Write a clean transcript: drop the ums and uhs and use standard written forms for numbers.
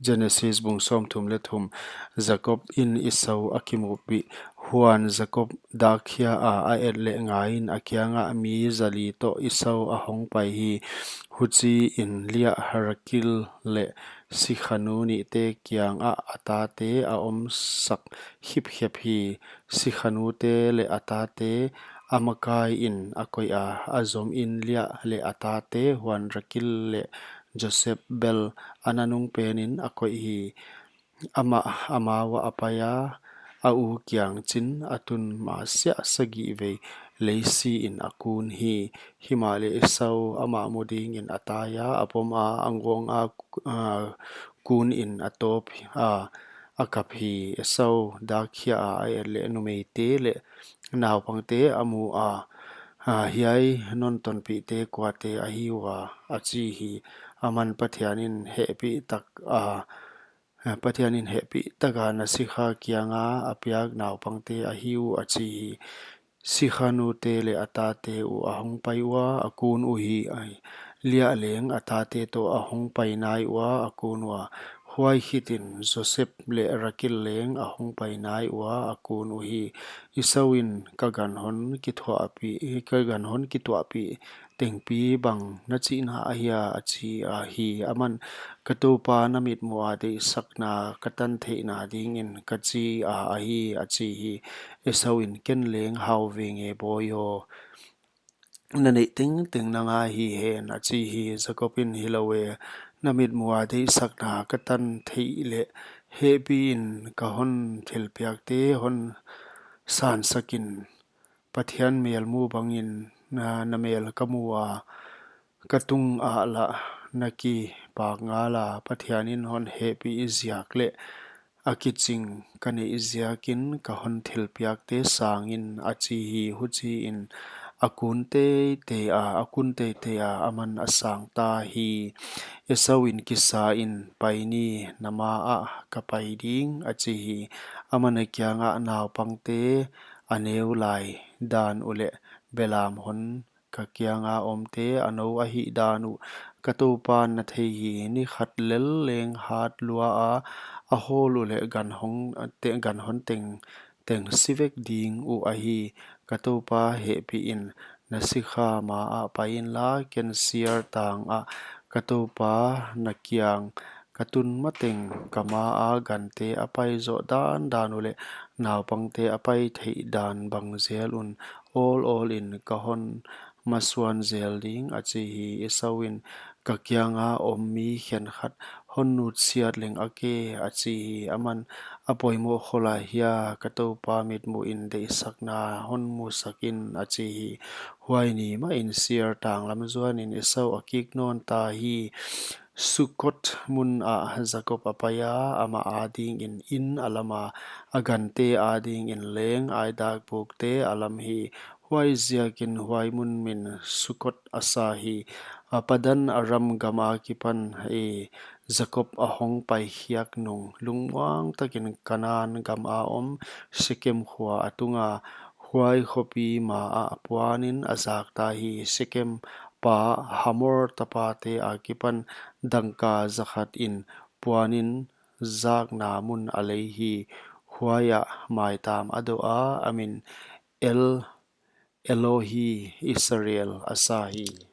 Genesis bung som thum le thum Jacob in Esau akimupi huan Jacob dakhia a et le ngain akianga mi zali to Esau ahong pai hi huchi in lia harakil le sikhanu ni te kyang a ata te a om sak hip hep hi sikhanu te le ata te amakai in akoi a azom in lia le ata te huan rakil le Joseph Bell ananung penin akoi hi amawa apaya au kyang chin atun ma sia sagi ve leisi in akun hi himale Esau ama muding in ataya apom a angong a kun in atop akap hi Esau dakhia a le numei te le naw pangte amu hiai non ton pi te kwate a hiwa achi hi aman pathianin hepi tak pathianin hepi taka na sikha kianga apiak naw pangte a hiu achi hi sikhanu te le atate u ahong paiwa akun u hi ai lia leng atate to ahong pai nai wa akun wa huai hitin Joseph le rakil leng ahong pai nai wa akun u hi Esauin kagan hon ki thwa pi tengpi bang na chi na ahia achi a hi aman katopa namit muwa de sakna katan the na ding in kachi a hi achi hi Esauin ken leng hau ve nge boyo nanei ting na nga hi hen achi hi Jacobin hilowe namit muwa de sakna katan the le hebin ka hon thilpiak te hon san sakin pathian melmu bangin na mel kamua katung a la naki pa ngala pathianin hon happy izyak le akiching kane izyakin ka hon thilpiak te sangin achi hi huchi in akunte te aman asang ta hi Esauin kisa in paini nama a kapai ding achi hi amana kyanga naw pangte aneu lai dan ule belam hon ka kyanga omte ano a hi danu katopan na thei hi ni khat lel leng hat lua a hol ule gan hon teng sivek ding u a hi katopa hepi in na sikha ma a pain la ken siar tang a katopa na kyang katun mateng kama a gante apai zo dan ule naw pangte apai thei dan bang zel un all in kahon maswan zel ding achi hi Esauin ka kyanga ommi hian khat honnut siat leng ake achi hi aman apoimo khola hia katopa mitmu in de sakna hon mu sakin achi hi huaini ma in siar tang lam zuan in Esau akik non ta hi Sukot mun a Jacob apaya ama ading in alama agante ading in leng aidak bukte alam hi huai ziakin huai mun min Sukot asahi apadan aram gama kipan Jacob ahong pai hiak nung lungwang takin kanan gam a om Shechem khwa atunga huai khopi ma a puanin azak ta hi Shechem pa Hamor tapate akipan dangka zakhat in puanin zak namun aleihi huaya mai tam adoa amin Elohi Israel asahi